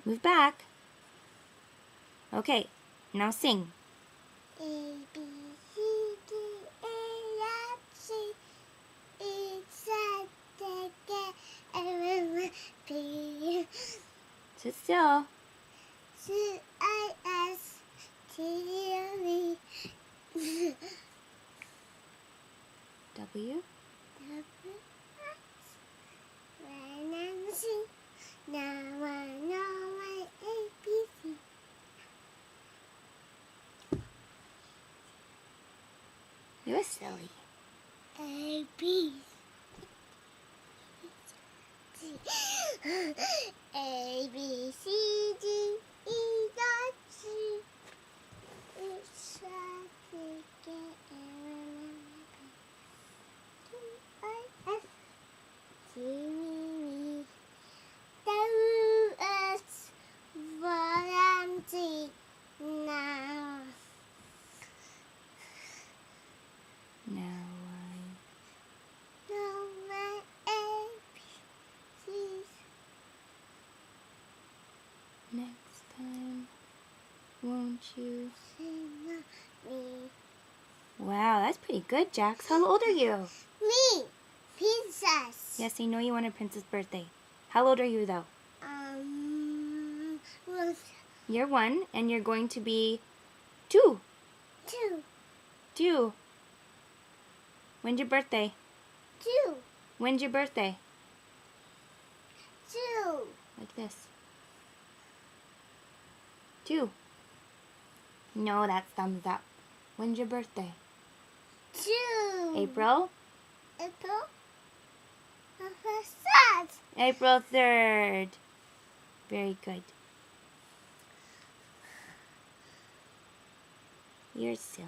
Move back. Okay, now sing. A, B, C, D, E, F, G, H, I, J, K, L, M, P, Sit still. C, I, S, T, U, V, W. W, X, Y, and Z. Now I know my ABC. You're silly. A, B, C, A, B, C, D, E, F, G, H, I, J, K, L, M, N, O, P, Q, R, S, T, U, S, Y, and Z. Now Now know my ABCs. next time, won't you? Sing me. Wow, that's pretty good, Jax. How old are you? Me, princess. Yes, I know you want a princess birthday. How old are you, though? Was You're 1, and you're going to be 2. 2, 2. When's your birthday? 2, When's your birthday? 2, Like this. 2. No, that's thumbs up. When's your birthday? 2. April? April. The first. April 3rd. Very good. You're silly.